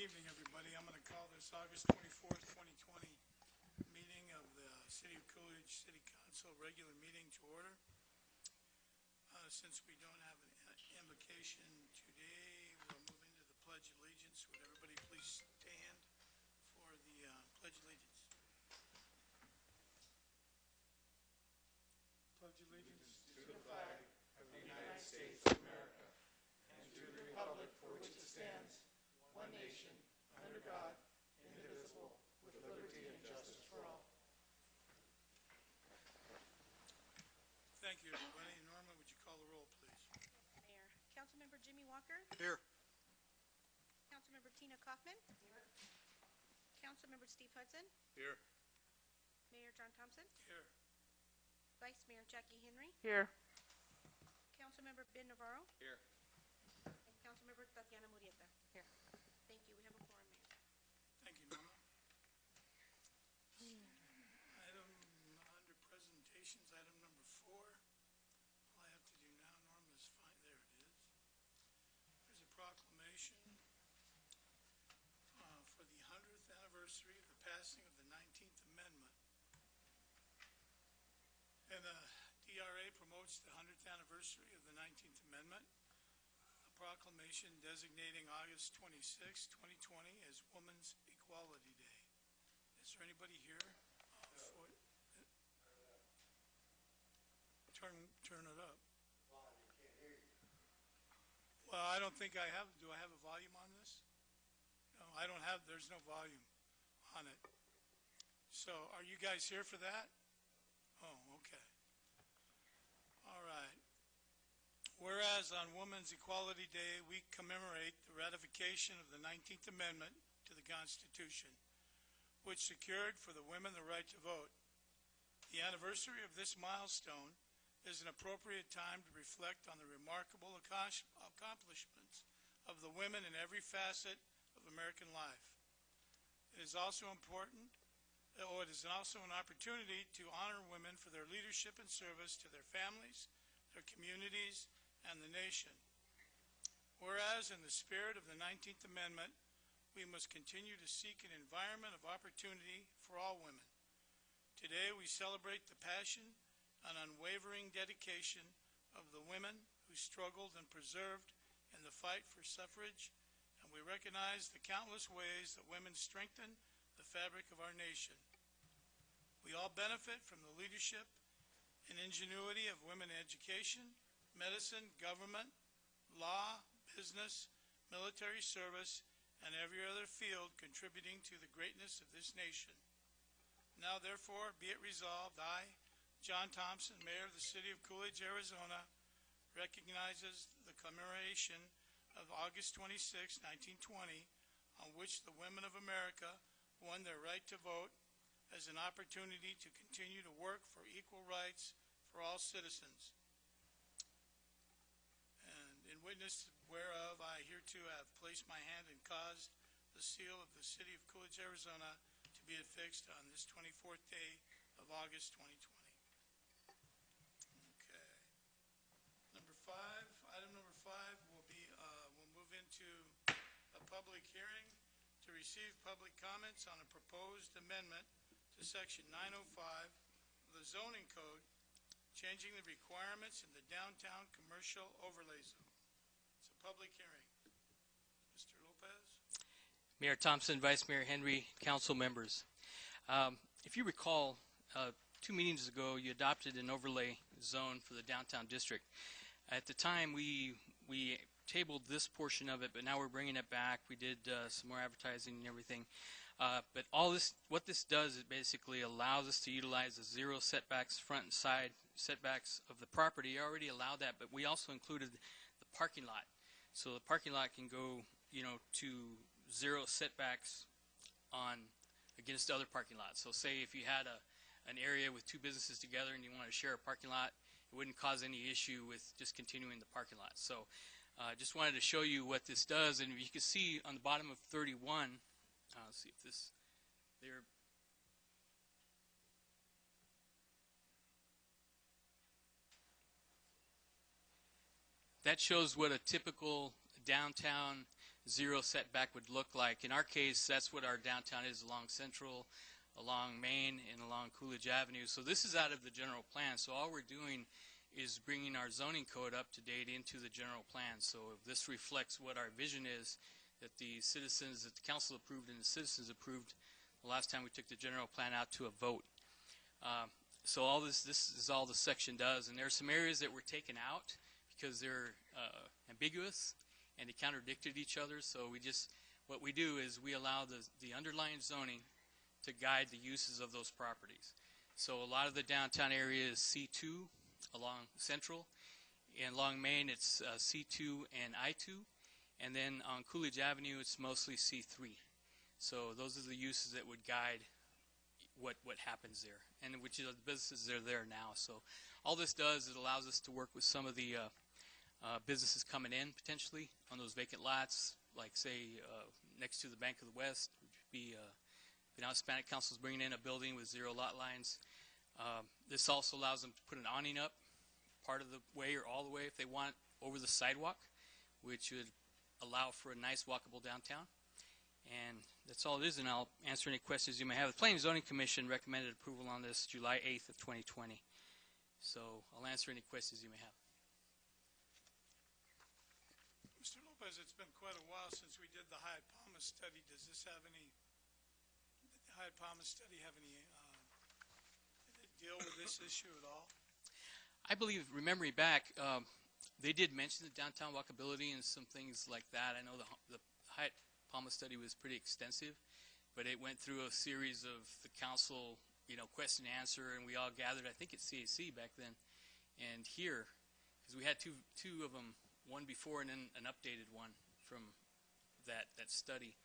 evening, everybody. I'm going to call this August 24th, 2020 meeting of the City of Coolidge City Council regular meeting to order. Since we don't have an invocation today, we'll move into the Pledge of Allegiance. Would everybody please stand for the Pledge of Allegiance? Pledge allegiance to the flag of the United States of America and to the republic for which it stands, one nation, under God, indivisible, with liberty and justice for all. Thank you, everybody. Norma, would you call the roll, please? Mayor. Councilmember Jimmy Walker. Here. Councilmember Tina Kaufman. Here. Councilmember Steve Hudson. Here. Mayor John Thompson. Here. Vice Mayor Jackie Henry. Here. Councilmember Ben Navarro. Here. And Councilmember Tatiana Murrieta. Here. Thank you. We have a quorum, Mayor. Thank you, Norma. Item under presentations, item number 4. All I have to do now, Norma, is find, there it is. There's a proclamation for the 100th anniversary of the passing of the 19th Amendment. And the DRA promotes the 100th anniversary of the 19th Amendment, a proclamation designating August 26, 2020 as Women's Equality Day. Is there anybody here for it? Turn it up. Well, I don't think I have. Do I have a volume on this? No, I don't have. There's no volume on it. So, are you guys here for that? Oh, okay. All right. Whereas on Women's Equality Day, we commemorate the ratification of the 19th Amendment to the Constitution, which secured for the women the right to vote. The anniversary of this milestone is an appropriate time to reflect on the remarkable accomplishments of the women in every facet of American life. It is also important, it is also an opportunity to honor women for their leadership and service to their families, their communities, and the nation. Whereas in the spirit of the 19th Amendment, we must continue to seek an environment of opportunity for all women. Today we celebrate the passion and unwavering dedication of the women who struggled and persevered in the fight for suffrage, and we recognize the countless ways that women strengthen the fabric of our nation. We all benefit from the leadership and ingenuity of women in education, medicine, government, law, business, military service, and every other field contributing to the greatness of this nation. Now, therefore, be it resolved, I, John Thompson, Mayor of the City of Coolidge, Arizona, recognizes the commemoration of August 26, 1920, on which the women of America won their right to vote, as an opportunity to continue to work for equal rights for all citizens. And in witness whereof, I hereto have placed my hand and caused the seal of the City of Coolidge, Arizona, to be affixed on this 24th day of August 2020. Okay. Item number 5 will be, we'll move into a public hearing to receive public comments on a proposed amendment to Section 905 of the Zoning Code, changing the requirements in the downtown commercial overlay zone. It's a public hearing. Mr. Lopez? Mayor Thompson, Vice Mayor Henry, council members. If you recall, 2 meetings ago, you adopted an overlay zone for the downtown district. At the time, we tabled this portion of it, but now we're bringing it back. We did some more advertising and everything. But all this, what this does, it basically allows us to utilize the 0 setbacks, front and side setbacks of the property. You already allow that, but we also included the parking lot. So the parking lot can go, to 0 setbacks against other parking lots. So say if you had an area with 2 businesses together and you want to share a parking lot, it wouldn't cause any issue with just continuing the parking lot. So just wanted to show you what this does. And you can see on the bottom of 31, let's see if this, there. That shows what a typical downtown zero setback would look like. In our case, that's what our downtown is along Central, along Main, and along Coolidge Avenue. So this is out of the general plan. So all we're doing is bringing our zoning code up to date into the general plan. So this reflects what our vision is that the citizens, that the council approved and the citizens approved the last time we took the general plan out to a vote. So all this is all the section does. And there are some areas that were taken out because they're ambiguous and they contradicted each other. So what we do is we allow the underlying zoning to guide the uses of those properties. So a lot of the downtown area is C2 along Central, and along Main it's C2 and I2, and then on Coolidge Avenue it's mostly C3. So those are the uses that would guide what happens there, and which are the businesses that are there now. So all this does, it allows us to work with some of the businesses coming in potentially on those vacant lots, like say next to the Bank of the West, which would be Hispanic Council's bringing in a building with 0 lot lines. This also allows them to put an awning up part of the way or all the way if they want over the sidewalk, which would allow for a nice walkable downtown. And that's all it is, and I'll answer any questions you may have. The Planning and Zoning Commission recommended approval on this July 8th of 2020. So I'll answer any questions you may have. Mr. Lopez, it's been quite a while since we did the Hyatt Palma study. Did the Hyatt Palma study have any, did it deal with this issue at all? I believe, remembering back, they did mention the downtown walkability and some things like that. I know the Hyatt Palma study was pretty extensive, but it went through a series of the council, question and answer, and we all gathered, I think at CAC back then, and here, because we had two of them, one before and then an updated one from that study.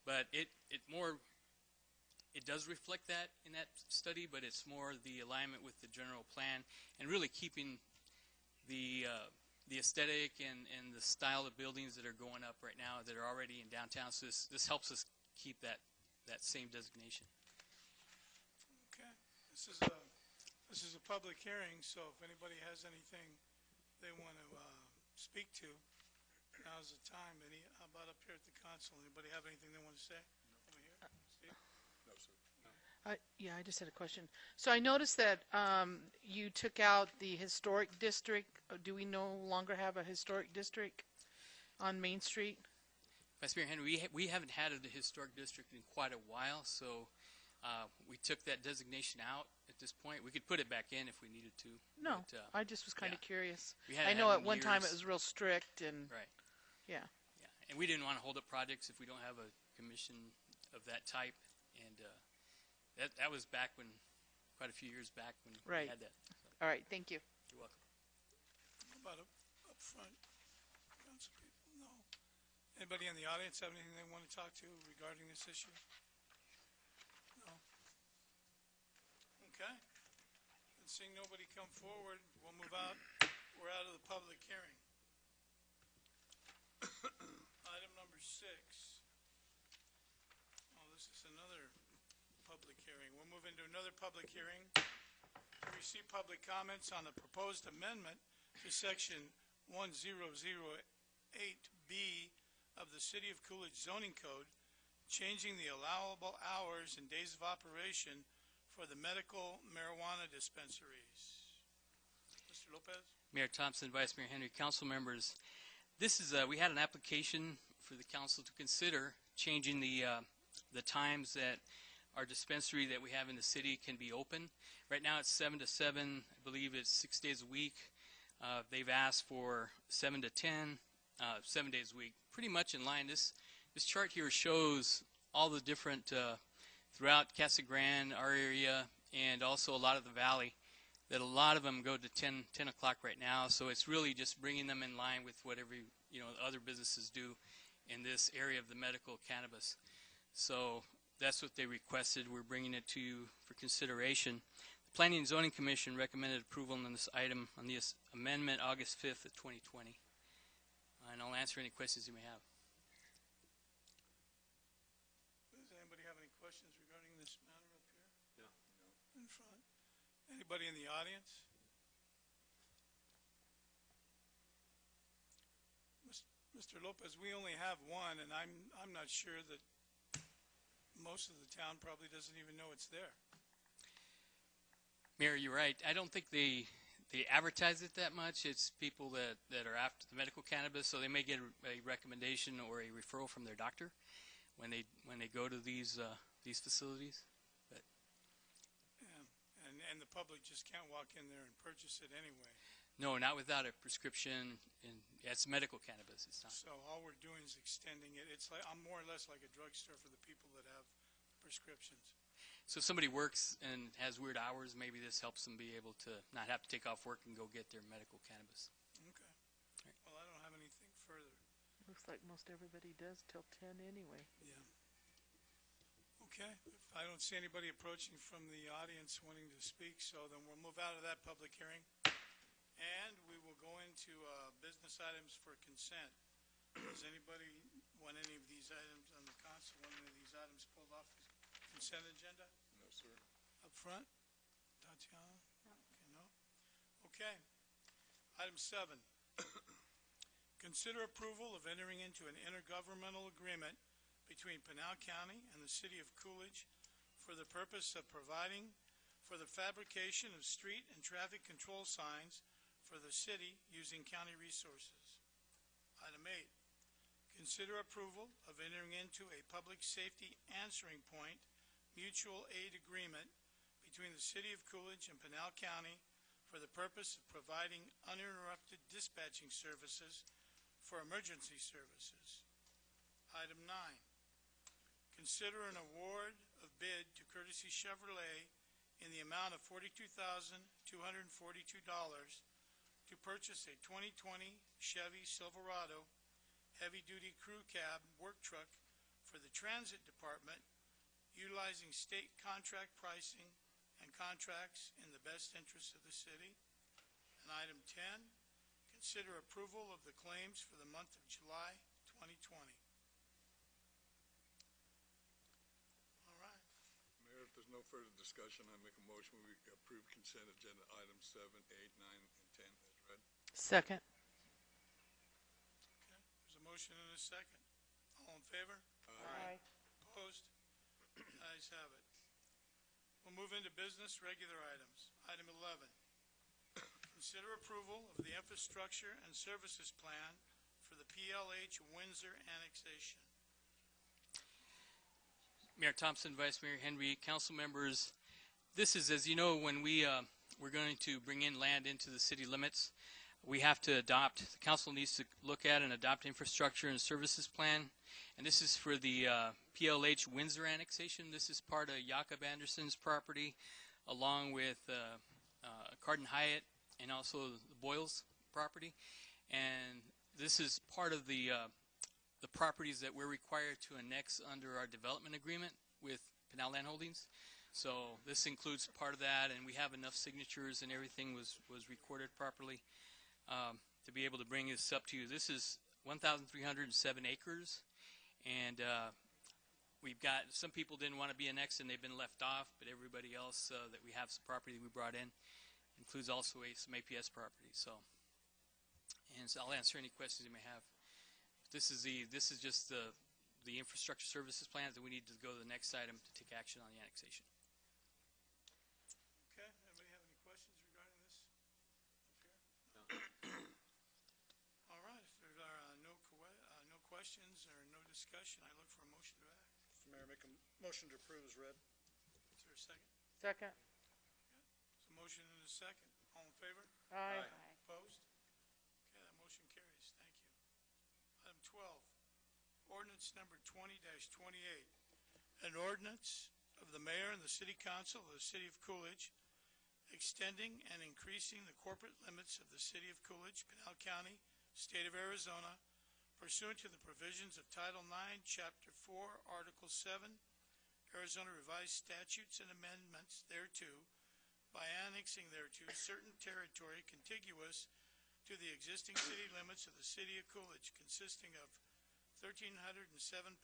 But it does reflect that in that study, but it's more the alignment with the general plan and really keeping the aesthetic and the style of buildings that are going up right now that are already in downtown. So this helps us keep that same designation. Okay. This is a public hearing, so if anybody has anything they want to speak to, now's the time. How about up here at the council? Anybody have anything they want to say? Over here? Steve? No, sir. Yeah, I just had a question. So I noticed that you took out the historic district. Do we no longer have a historic district on Main Street? Vice Mayor Henry, we haven't had a historic district in quite a while, so we took that designation out at this point. We could put it back in if we needed to. No, but, I just was kind of curious. I know at one time it was real strict and right. Yeah. Yeah, and we didn't want to hold up projects if we don't have a commission of that type, and that was back when, quite a few years back when we had that. So, all right, thank you. you're welcome. How about up front? Council people? No. Anybody in the audience have anything they want to talk to regarding this issue? No? Okay. And seeing nobody come forward, we'll move out. We're out of the public hearing. Item number 6. Oh, this is another public hearing. We'll move into another public hearing to receive public comments on the proposed amendment to Section 1008B of the City of Coolidge Zoning Code, changing the allowable hours and days of operation for the medical marijuana dispensaries. Mr. Lopez? Mayor Thompson, Vice Mayor Henry, council members, this is we had an application for the council to consider changing the times that our dispensary that we have in the city can be open. Right now it's 7 to 7. I believe it's 6 days a week. They've asked for 7 to 10, 7 days a week. Pretty much in line. This chart here shows all the different throughout Casa Grande, our area, and also a lot of the valley, that a lot of them go to 10 o'clock right now. So it's really just bringing them in line with whatever other businesses do in this area of the medical cannabis. So that's what they requested. We're bringing it to you for consideration. The Planning and Zoning Commission recommended approval on this item, on this amendment, August 5th of 2020. And I'll answer any questions you may have. Does anybody have any questions regarding this matter up here? No. In front. Anybody in the audience? Mr. Lopez, we only have one, and I'm not sure that most of the town probably doesn't even know it's there. Mayor, you're right. I don't think they advertise it that much. It's people that are after the medical cannabis, so they may get a recommendation or a referral from their doctor when they go to these facilities. But Yeah, and the public just can't walk in there and purchase it anyway. no, not without a prescription. And yeah, it's medical cannabis. It's not. So all we're doing is extending it. It's like, I'm more or less like a drugstore for the people that have prescriptions. So if somebody works and has weird hours, maybe this helps them be able to not have to take off work and go get their medical cannabis. Okay. Well, I don't have anything further. Looks like most everybody does till 10 anyway. Yeah. Okay, if I don't see anybody approaching from the audience wanting to speak, so then we'll move out of that public hearing. And we will go into business items for consent. Does anybody want any of these items on the council, want any of these items pulled off the consent agenda? No, sir. Up front? Tatiana? Okay, no? Okay. Item 7. Consider approval of entering into an intergovernmental agreement between Pinal County and the City of Coolidge for the purpose of providing for the fabrication of street and traffic control signs for the city using county resources. Item 8. Consider approval of entering into a public safety answering point mutual aid agreement between the City of Coolidge and Pinal County for the purpose of providing uninterrupted dispatching services for emergency services. Item 9. Consider an award of bid to Courtesy Chevrolet in the amount of $42,242 to purchase a 2020 Chevy Silverado heavy-duty crew cab work truck for the Transit Department, utilizing state contract pricing and contracts in the best interest of the city. And item 10, consider approval of the claims for the month of July 2020. All right. Mayor, if there's no further discussion, I make a motion we approve consent agenda items 7, 8, 9, and 10 as read. Second. Okay. There's a motion and a second. All in favor? Aye. Opposed? Ayes have it. We'll move into business, regular items. Item 11. Consider approval of the infrastructure and services plan for the PLH Windsor annexation. Mayor Thompson, Vice Mayor Henry, council members, this is, as you know, when we're going to bring in land into the city limits, we have to adopt, the council needs to look at and adopt infrastructure and services plan. And this is for the PLH Windsor annexation. This is part of Jakob Anderson's property, along with Cardin Hyatt and also the Boyles property. And this is part of the properties that we're required to annex under our development agreement with Pinal Land Holdings. So this includes part of that, and we have enough signatures and everything was recorded properly to be able to bring this up to you. This is 1,307 acres, and we've got, some people didn't want to be annexed and they've been left off, but everybody else that we have some property that we brought in includes also some APS property. So I'll answer any questions you may have. This is just the infrastructure services plans that we need to go to the next item to take action on the annexation. Okay, anybody have any questions regarding this? Up here? All right, if there are no questions or no discussion, I look for a motion to act. Mr. Mayor, make a motion to approve as read. Is there a second? Second. There's a motion and a second. All in favor? Aye. Opposed? Okay, that motion carries. Thank you. Item 12, ordinance number 20-28. An ordinance of the mayor and the city council of the city of Coolidge extending and increasing the corporate limits of the city of Coolidge, Pinal County, state of Arizona, pursuant to the provisions of Title IX, Chapter 4, Article 7, Arizona Revised Statutes and Amendments thereto, by annexing thereto certain territory contiguous to the existing city limits of the city of Coolidge, consisting of 1,307.9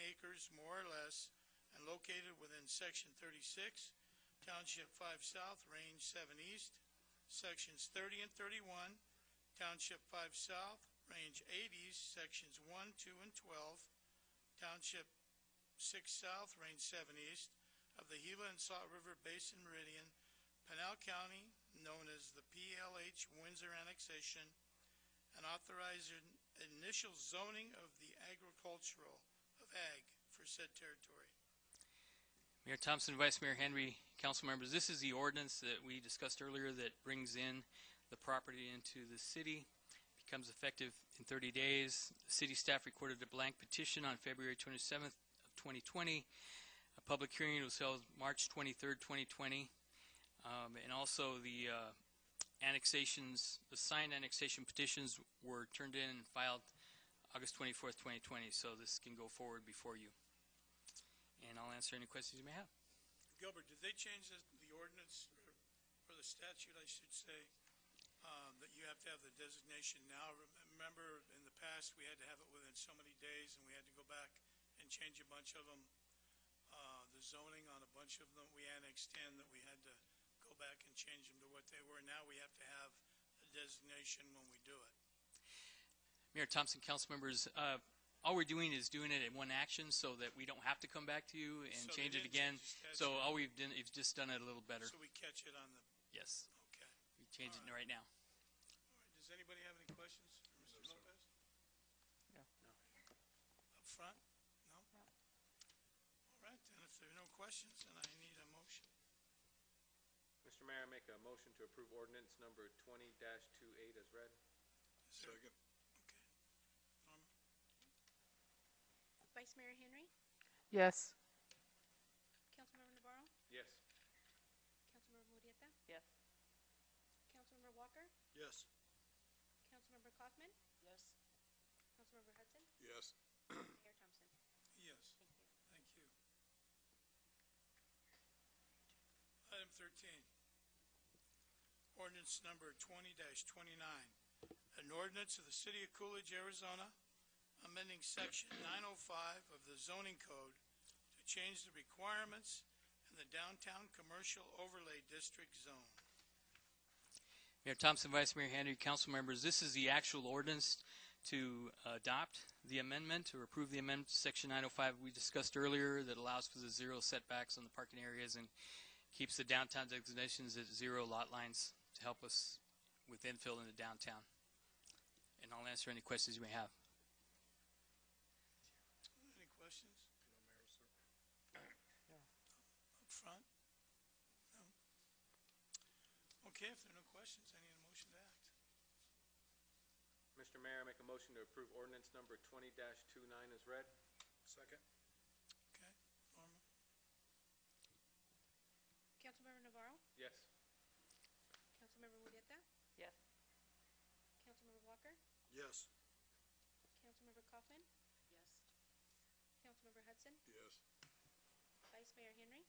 acres, more or less, and located within Section 36, Township 5 South, Range 7 East, Sections 30 and 31, Township 5 South, Range 80s, Sections 1, 2, and 12, Township 6 South, Range 7 East, of the Gila and Salt River Basin Meridian, Pinal County, known as the PLH Windsor Annexation, and authorize initial zoning of the agricultural, of ag, for said territory. Mayor Thompson, Vice Mayor Henry, council members, this is the ordinance that we discussed earlier that brings in the property into the city. Becomes effective in 30 days. The city staff recorded a blank petition on February 27th of 2020. A public hearing was held March 23rd, 2020. And also the annexations, the signed annexation petitions were turned in and filed August 24th, 2020. So this can go forward before you. And I'll answer any questions you may have. Gilbert, did they change the ordinance, or the statute, I should say, that you have to have the designation now? Remember, in the past, we had to have it within so many days, and we had to go back and change a bunch of them. The zoning on a bunch of them we annexed in, that we had to go back and change them to what they were. Now we have to have a designation when we do it. Mayor Thompson, council members, all we're doing is doing it in one action so that we don't have to come back to you and So they change it didn't again. change the So statute. all we've done is just done it a little better. So we catch it on the, Yes, okay. we change it right now. All right, does anybody have any questions for Mr. Lopez? No. Up front? No? All right, then if there are no questions, then I need a motion. Mr. Mayor, I make a motion to approve ordinance number 20-28 as read. Is there- Second. Okay. Norma? Vice Mayor Henry, Yes. Councilmember Navarro, Yes. Councilmember Murrieta, Yes. Councilmember Walker, Yes. Councilmember Kaufman, Yes. Councilmember Hudson, Yes. Mayor Thompson. Yes. Thank you. Thank you. Item 13, ordinance number 20-29, an ordinance of the City of Coolidge, Arizona, amending section 905 of the zoning code to change the requirements in the downtown commercial overlay district zone. Mayor Thompson, Vice Mayor Henry, council members, this is the actual ordinance to adopt the amendment or approve the amendment to section 905 we discussed earlier that allows for the zero setbacks on the parking areas and keeps the downtown designations at zero lot lines to help us with infill in the downtown. And I'll answer any questions you may have. Any questions? Up front? No? Okay, if there are no questions, I need a motion to act. Mr. Mayor, I make a motion to approve ordinance number 20-29 as read. Second. Okay, Norma? Councilmember Navarro, Yes. Councilmember Murrieta, Yes. Councilmember Walker, Yes. Councilmember Kaufman, Yes. Councilmember Hudson, Yes. Vice Mayor Henry,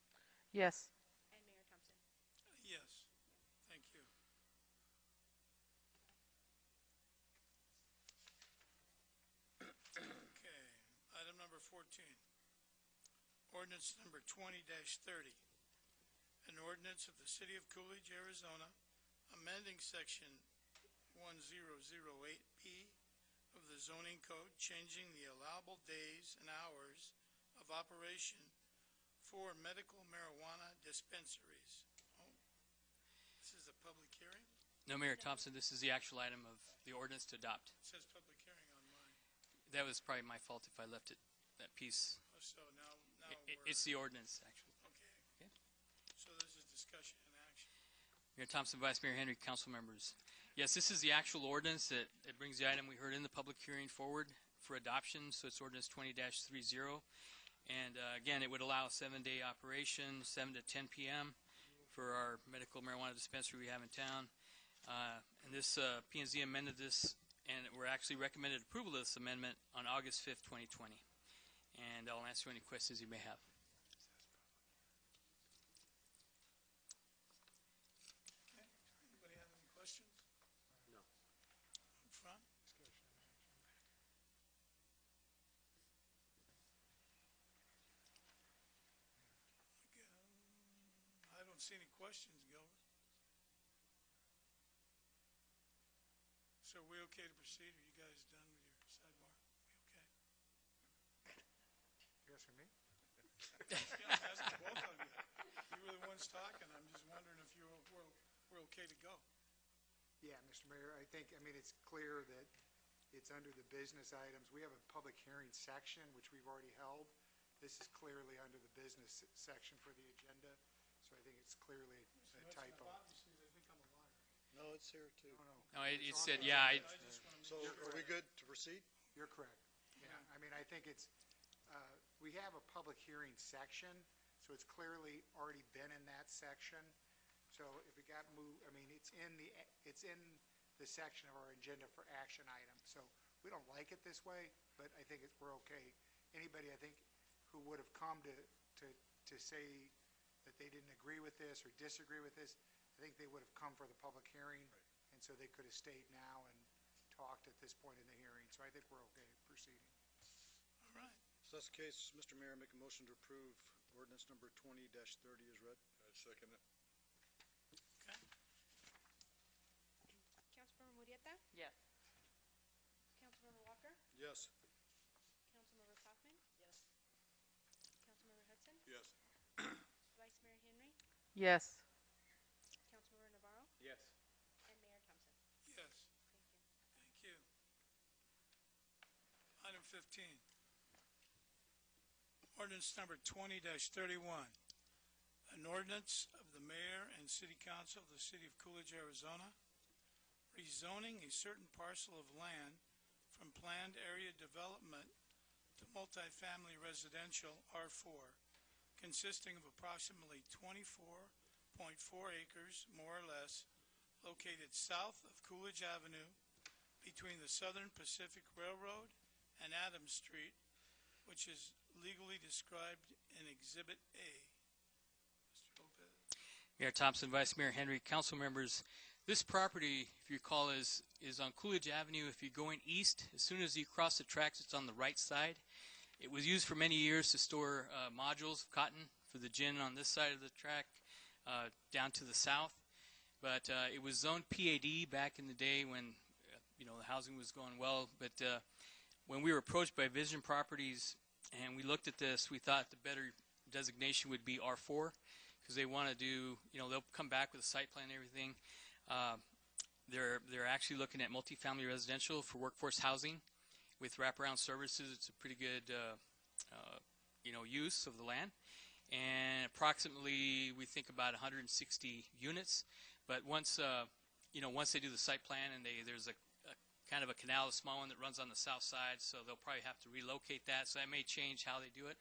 Yes. and Mayor Thompson. Yes, thank you. Okay, item number 14, ordinance number 20-30, an ordinance of the City of Coolidge, Arizona, amending section 1008B of the zoning code, changing the allowable days and hours of operation for medical marijuana dispensaries. Oh, this is a public hearing? No, Mayor Thompson, this is the actual item of the ordinance to adopt. It says public hearing on mine. That was probably my fault if I left it, that piece. Oh, so now It's the ordinance, actually. okay. Okay. So this is discussion and action. Mayor Thompson, Vice Mayor Henry, council members. Yes, this is the actual ordinance that brings the item we heard in the public hearing forward for adoption. So it's ordinance 20-30. And again, it would allow a 7-day operation, 7 to 10 p.m. for our medical marijuana dispensary we have in town. And this P&Z amended this, and we're actually recommended approval of this amendment on August 5th, 2020. And I'll answer any questions you may have. Okay, anybody have any questions? No. Up front? I don't see any questions, Gilbert. So are we okay to proceed? Are you guys done with your sidebar? We okay? You asking me? Yeah, I'm asking both of you. You were the ones talking. I'm just wondering if we're okay to go. Yeah, Mr. Mayor, I think, it's clear that it's under the business items. We have a public hearing section, which we've already held. This is clearly under the business section for the agenda, so I think it's clearly a typo. Obviously, they think I'm a liar. No, it's here too. No, it It's on said, the yeah, I just want to So make sure. are we good to proceed? You're correct. Yeah, I think it's, we have a public hearing section, so it's clearly already been in that section. So if it got moved, it's in the section of our agenda for action items. So we don't like it this way, but I think we're okay. Anybody, I think, who would have come to say that they didn't agree with this or disagree with this, I think they would have come for the public hearing, and so they could have stayed now and talked at this point in the hearing. So I think we're okay proceeding. All right. So that's the case, Mr. Mayor, make a motion to approve ordinance number 20-30 is read. I second it. Okay. Councilmember Murrieta? Yes. Councilmember Walker? Yes. Councilmember Kaufman? Yes. Councilmember Hudson? Yes. Vice Mayor Henry? Yes. Councilmember Navarro? Yes. And Mayor Thompson. Yes. Thank you. Thank you. Item 15. Ordinance number 20-31. An ordinance of the mayor and city council of the city of Coolidge, Arizona, rezoning a certain parcel of land from planned area development to multifamily residential R4, consisting of approximately 24.4 acres, more or less, located south of Coolidge Avenue between the Southern Pacific Railroad and Adams Street, which is legally described in Exhibit A. Mr. Lopez. Mayor Thompson, Vice Mayor Henry, council members, this property, if you recall, is on Coolidge Avenue. If you're going east, as soon as you cross the tracks, it's on the right side. It was used for many years to store modules of cotton for the gin on this side of the track down to the south. But it was zoned PAD back in the day when the housing was going well. But when we were approached by Vision Properties and we looked at this, we thought the better designation would be R4 because they want to do, they'll come back with a site plan and everything. They're actually looking at multifamily residential for workforce housing with wraparound services. It's a pretty good, use of the land. And approximately, we think about 160 units. But once they do the site plan and there's a kind of a canal, a small one that runs on the south side, so they'll probably have to relocate that. So that may change how they do it.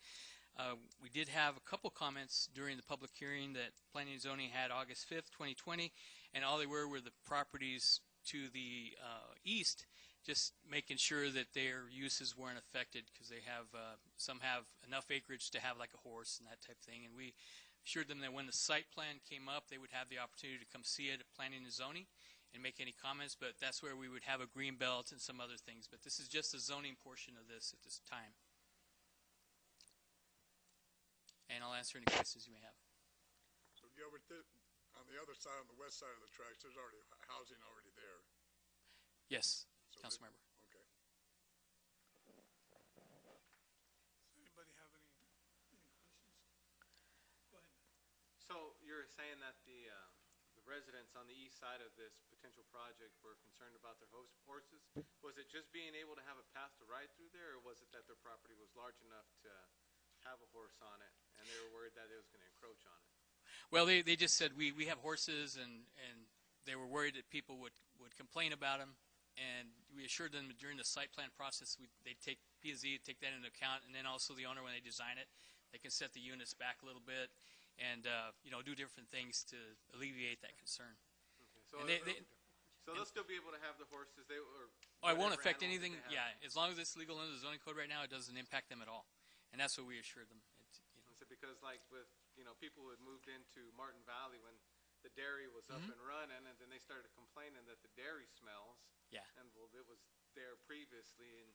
We did have a couple comments during the public hearing that Planning and Zoning had August 5th, 2020, and all they were the properties to the east, just making sure that their uses weren't affected because they have some have enough acreage to have like a horse and that type of thing. And we assured them that when the site plan came up, they would have the opportunity to come see it at Planning and Zoning and make any comments, but that's where we would have a green belt and some other things. But this is just the zoning portion of this at this time. And I'll answer any questions you may have. So Gilbert, on the other side, on the west side of the tracks, there's already housing already there. Yes, So Councilmember. Okay. Does anybody have any questions? Go ahead. So you're saying that the residents on the east side of this potential project were concerned about their horses? Was it just being able to have a path to ride through there, or was it that their property was large enough to have a horse on it, and they were worried that it was going to encroach on it? Well, they just said we have horses, and they were worried that people would complain about them. And we assured them that during the site plan process, they'd take P&Z, take that into account, and then also the owner, when they design it, they can set the units back a little bit and do different things to alleviate that concern. Okay. So, And they'll still be able to have the horses. It won't affect anything. Yeah, as long as it's legal under the zoning code right now, it doesn't impact them at all. And that's what we assured them. Because like with people who had moved into Martin Valley when the dairy was up and running, and then they started complaining that the dairy smells. Yeah. And well, it was there previously, and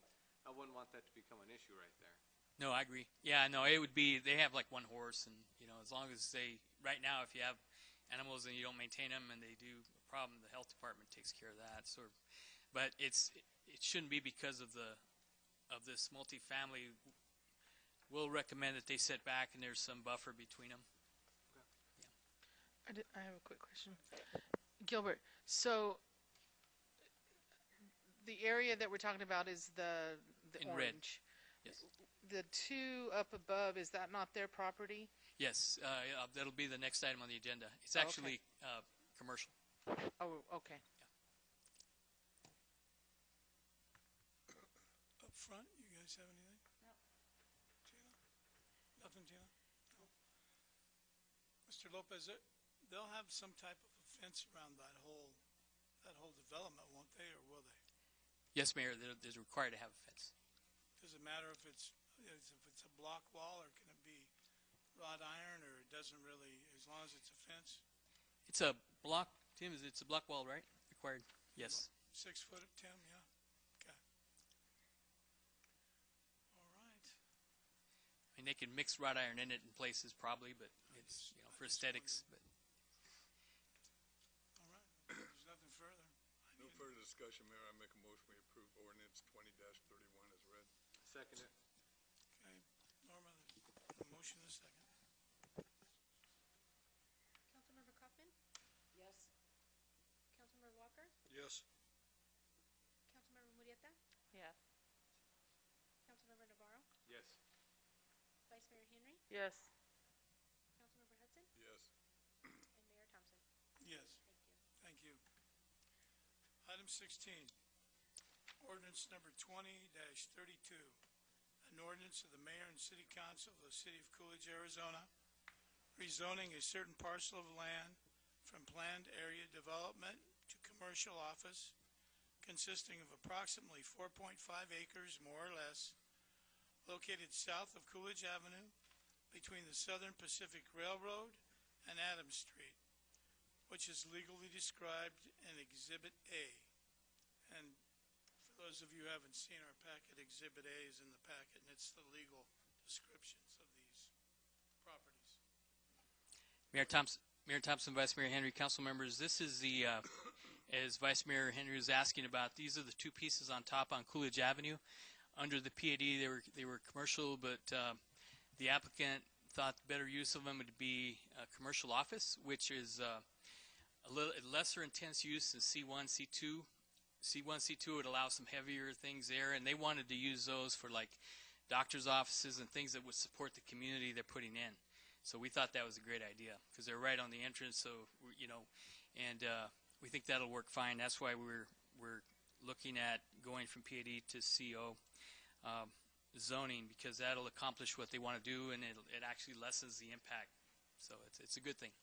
I wouldn't want that to become an issue right there. No, I agree. Yeah, no, it would be, they have like one horse, and, as long as right now, if you have animals and you don't maintain them and they do a problem, the health department takes care of that. So But it shouldn't be because of this multifamily. We'll recommend that they sit back and there's some buffer between them. I have a quick question. Gilbert, so the area that we're talking about is the In red. orange. Yes. The two up above, is that not their property? Yes, that'll be the next item on the agenda. It's Okay. actually commercial. Oh, okay. Up front, you guys have anything? No. Tina? Nothing, Tina? No. Mr. Lopez, they'll have some type of a fence around that whole development, won't they, or will they? Yes, Mayor, they're required to have a fence. Does it matter if it's a block wall, or can it be wrought iron, or it doesn't really, as long as it's a fence? It's a block, Tim, it's a block wall, right? Required, yes. 6 foot, Tim, yeah? Okay. All right. I mean, they can mix wrought iron in it in places probably, but it's, for aesthetics. But All right. There's nothing further. No further discussion, Mayor. I make a motion we approve ordinance 20-31 as read. Second it. Okay. Norma, the motion is second. Councilmember Kaufman? Yes. Councilmember Walker? Yes. Councilmember Murrieta? Yeah. Councilmember Navarro? Yes. Vice Mayor Henry? Yes. Councilmember Hudson? Yes. And Mayor Thompson? Yes. Thank you. Thank you. Item 16, ordinance number 20-32, an ordinance of the mayor and city council of the city of Coolidge, Arizona, rezoning a certain parcel of land from planned area development to commercial office consisting of approximately 4.5 acres, more or less, located south of Coolidge Avenue between the Southern Pacific Railroad and Adams Street, which is legally described in Exhibit A. And for those of you who haven't seen our packet, Exhibit A is in the packet, and it's the legal descriptions of these properties. Mayor Thompson, Vice Mayor Henry, council members, this is the, as Vice Mayor Henry was asking about, these are the two pieces on top on Coolidge Avenue. Under the PAD, they were commercial, but the applicant thought the better use of them would be a commercial office, which is a little lesser intense use than C1, C2. C1, C2 would allow some heavier things there, and they wanted to use those for like doctor's offices and things that would support the community they're putting in. So we thought that was a great idea because they're right on the entrance. So and we think that'll work fine. That's why we're looking at going from PAD to CO zoning, because that'll accomplish what they want to do, and it actually lessens the impact. So it's a good thing.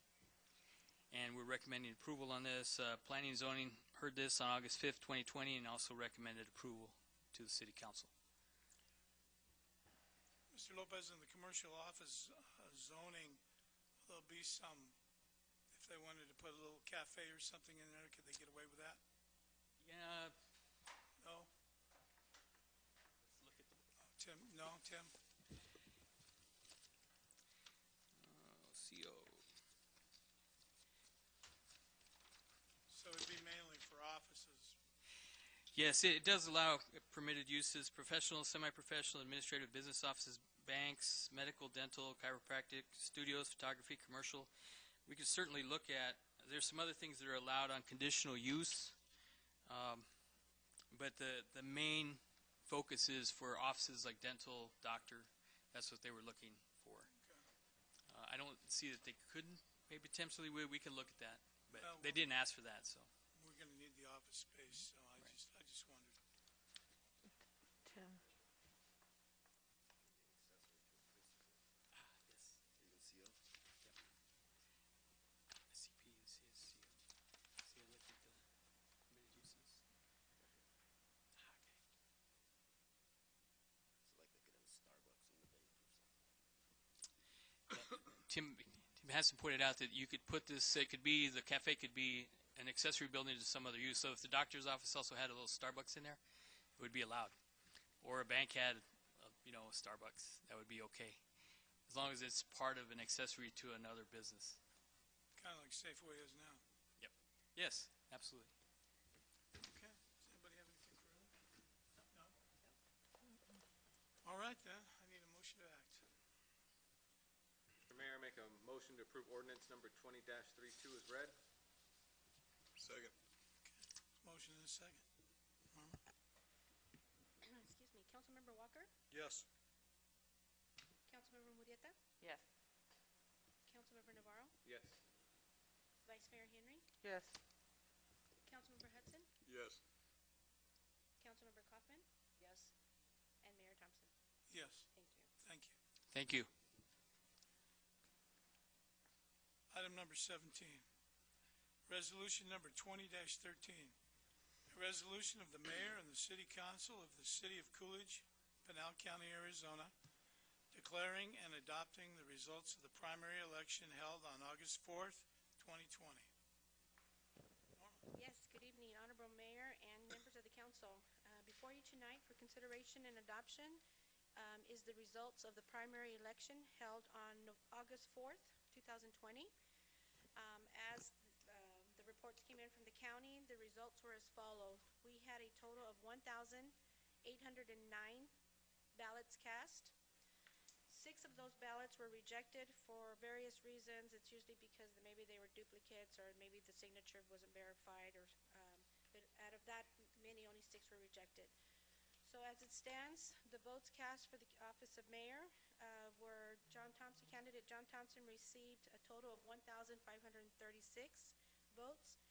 And we're recommending approval on this. Planning and Zoning heard this on August 5th, 2020, and also recommended approval to the City Council. Mr. Lopez, in the commercial office zoning, there'll be some, if they wanted to put a little cafe or something in there, could they get away with that? Yeah. No? Let's look at the Tim, no, Tim? CO. So it'd be mainly for offices. Yes, it does allow permitted uses: professional, semi-professional, administrative, business offices, banks, medical, dental, chiropractic, studios, photography, commercial. We could certainly look at, there's some other things that are allowed on conditional use, but the main focus is for offices like dental, doctor. That's what they were looking for. I don't see that they couldn't. Maybe potentially we can look at that, but Well, they didn't ask for that. So We're going to need the office space, so I just wondered. Tim. SCP and CSCO. See, I looked at the permitted uses. Tim Hansen pointed out that you could put this, the cafe could be an accessory building to some other use. So if the doctor's office also had a little Starbucks in there, it would be allowed. Or a bank had, a Starbucks, that would be okay. As long as it's part of an accessory to another business. Kind of like Safeway is now. Yes, absolutely. Okay. Does anybody have right then, I need a motion to act. Mr. Mayor, I make a motion to approve ordinance number 20-32 is read. Second. Motion and a second. Norma? Excuse me, Councilmember Walker? Yes. Councilmember Murrieta? Yes. Councilmember Navarro? Yes. Vice Mayor Henry? Yes. Councilmember Hudson? Yes. Councilmember Kaufman? Yes. And Mayor Thompson? Yes, Thank you. thank you. Thank you. Item number 17, resolution number 20-13. A resolution of the mayor and the city council of the city of Coolidge, Pinal County, Arizona, declaring and adopting the results of the primary election held on August 4th, 2020. Yes, good evening, Honorable Mayor and members of the council. Before you tonight for consideration and adoption is the results of the primary election held on August 4th, 2020. As the reports came in from the county, the results were as follows. We had a total of 1,809 ballots cast. 6 of those ballots were rejected for various reasons. It's usually because maybe they were duplicates or maybe the signature wasn't verified, or but out of that many, only 6 were rejected. So as it stands, the votes cast for the office of mayor were candidate John Thompson received a total of 1,536 votes.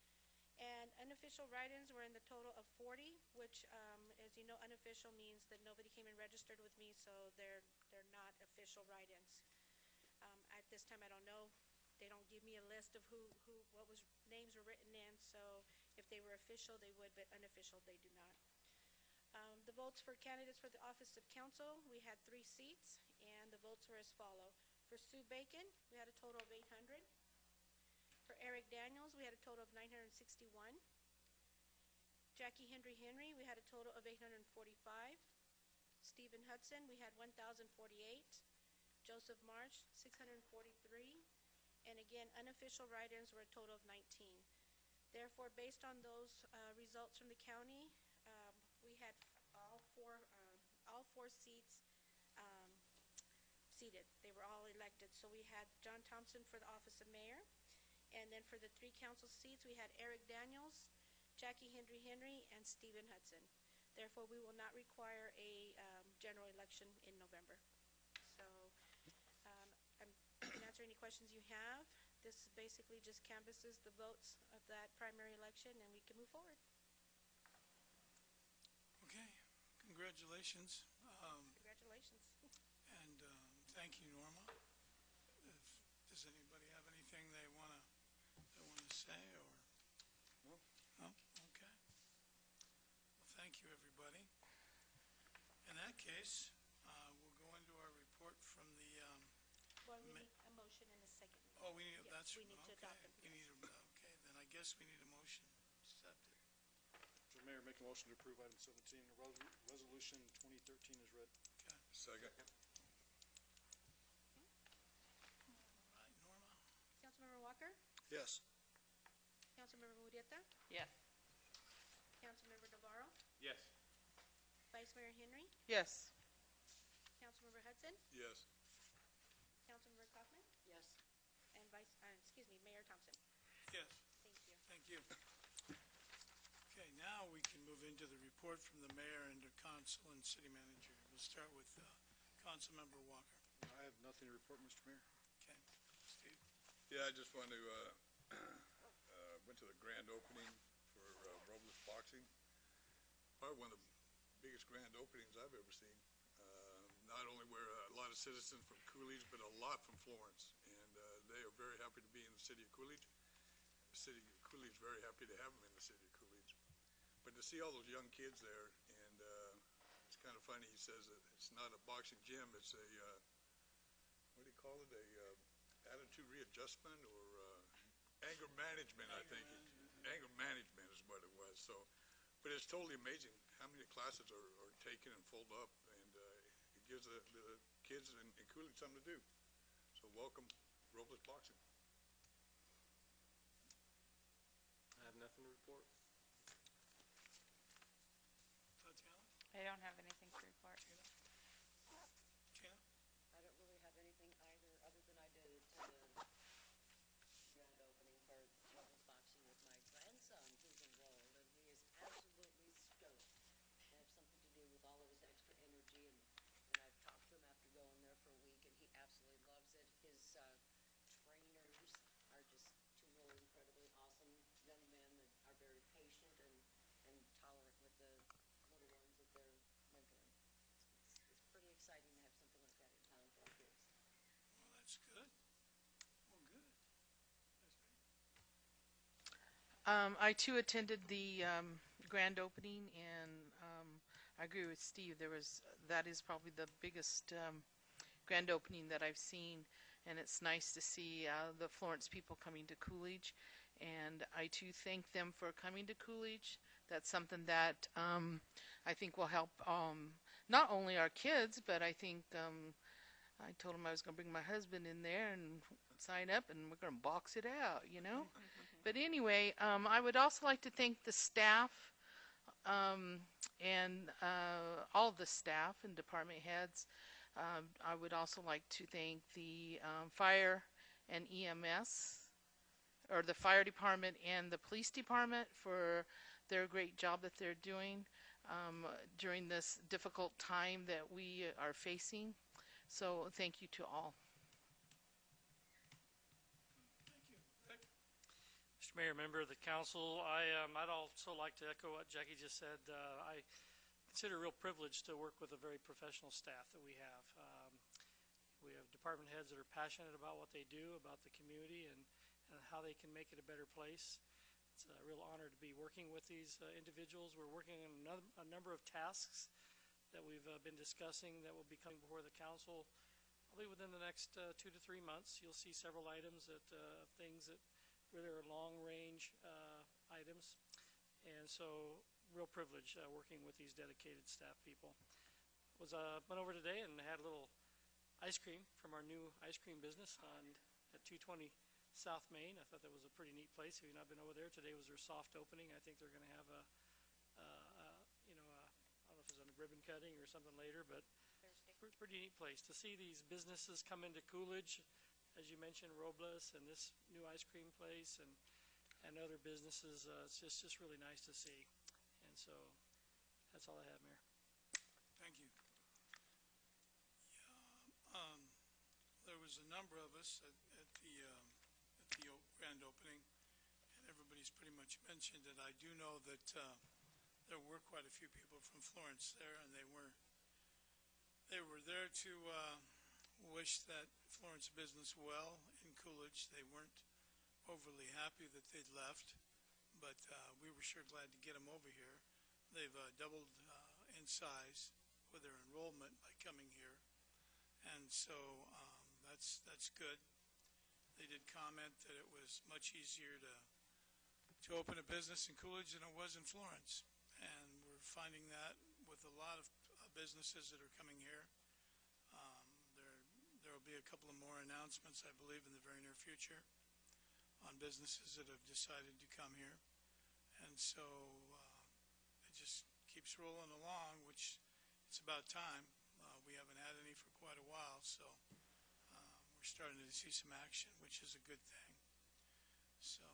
And unofficial write-ins were in the total of 40, which, as you know, unofficial means that nobody came and registered with me, so they're not official write-ins. At this time, I don't know. They don't give me a list of what names were written in, so if they were official, they would, but unofficial, they do not. The votes for candidates for the office of council, we had 3 seats, and the votes were as follow. For Sue Bacon, we had a total of 800. For Eric Daniels, we had a total of 961. Jackie Henry, we had a total of 845. Stephen Hudson, we had 1,048. Joseph Marsh, 643. And again, unofficial write-ins were a total of 19. Therefore, based on those results from the county, we had all four seats seated. They were all elected. So we had John Thompson for the office of mayor. And then for the 3 council seats, we had Eric Daniels, Jackie Henry, and Stephen Hudson. Therefore, we will not require a general election in November. So I can answer any questions you have. This basically just canvasses the votes of that primary election, and we can move forward. Okay, congratulations. Congratulations. And thank you, Norma. Does anybody have anything they want to say, or? No? Okay. Well, thank you, everybody. In that case, we'll go into our report from the, Well, we need a motion and a second. oh, we need, Yes, that's, we need to okay. adopt them, We need, okay, then I guess we need a motion. Accepted. Mr. Mayor, make a motion to approve item 17. Resolution 2013 is read. Okay. Second. All right, Norma? Councilmember Walker? Yes. Councilmember Murrieta? Yes. Councilmember Navarro? Yes. Vice Mayor Henry? Yes. Councilmember Hudson? Yes. Councilmember Kaufman? Yes. And Mayor Thompson? Yes. Thank you. Thank you. Okay, now we can move into the report from the mayor and the council and city manager. We'll start with Councilmember Walker. I have nothing to report, Mr. Mayor. Okay, Steve? Yeah, I just want to, went to the grand opening for Robles Boxing. Probably one of the biggest grand openings I've ever seen. Not only were a lot of citizens from Coolidge, but a lot from Florence. And they are very happy to be in the city of Coolidge. The city of Coolidge is very happy to have them in the city of Coolidge. But to see all those young kids there, and it's kind of funny, he says that it's not a boxing gym, it's a, what do you call it, a attitude readjustment or anger management, I think. Anger management is what it was. So, but it's totally amazing how many classes are taken and fold up, and it gives the kids in Coolidge something to do. So welcome, Robles Boxing. I have nothing to report. Tatiana? I don't have anything to report. trainers are just two really incredibly awesome young men that are very patient and tolerant with the little ones that they're mentoring. It's pretty exciting to have something like that in town for our kids. Well, that's good. Well, good. I too attended the grand opening, and I agree with Steve. That is probably the biggest grand opening that I've seen, and it's nice to see the Florence people coming to Coolidge, and I too thank them for coming to Coolidge. That's something that I think will help not only our kids, but I think I told him I was going to bring my husband in there and sign up, and we're going to box it out, you know. But anyway, I would also like to thank the staff and all of the staff and department heads. I would also like to thank the fire and EMS, or the fire department and the police department, for their great job that they're doing during this difficult time that we are facing. So thank you to all. Mr. Mayor, member of the council, I'd also like to echo what Jackie just said. I consider it a real privilege to work with a very professional staff that we have. We have department heads that are passionate about what they do, about the community, and how they can make it a better place. It's a real honor to be working with these individuals. We're working on a number of tasks that we've been discussing that will be coming before the council probably within the next 2 to 3 months. You'll see several items that things that really are long-range items, and so real privilege working with these dedicated staff people. Went over today and had a little ice cream from our new ice cream business at 220 South Main. I thought that was a pretty neat place. If you've not been over there, today was their soft opening. I think they're going to have I don't know if it's a ribbon cutting or something later, but pretty neat place to see these businesses come into Coolidge. As you mentioned, Robles and this new ice cream place and other businesses. It's just really nice to see. And so that's all I have, Mayor. Thank you. There was a number of us at the grand opening, and everybody's pretty much mentioned it. I do know that there were quite a few people from Florence there, and they were there to wish that Florence business well in Coolidge. They weren't overly happy that they'd left, but we were sure glad to get them over here. They've doubled in size with their enrollment by coming here, and so that's good. They did comment that it was much easier to open a business in Coolidge than it was in Florence, and we're finding that with a lot of businesses that are coming here. There will be a couple of more announcements, I believe, in the very near future on businesses that have decided to come here, and so it just keeps rolling along, which it's about time. We haven't had any for quite a while, so we're starting to see some action, which is a good thing. So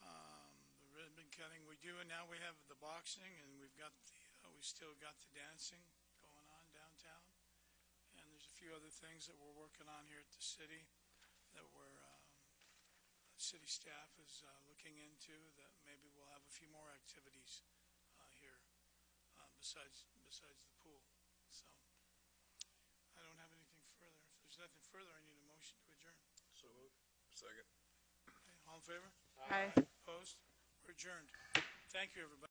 the ribbon cutting we do, and now we have the boxing, and we've got we still got the dancing going on downtown, and there's a few other things that we're working on here at the city that city staff is looking into, that maybe we'll have a few more activities here besides the pool. So I don't have anything further. If there's nothing further, I need a motion to adjourn. So moved. Second. Okay, all in favor? Aye. Opposed? We're adjourned. Thank you, everybody.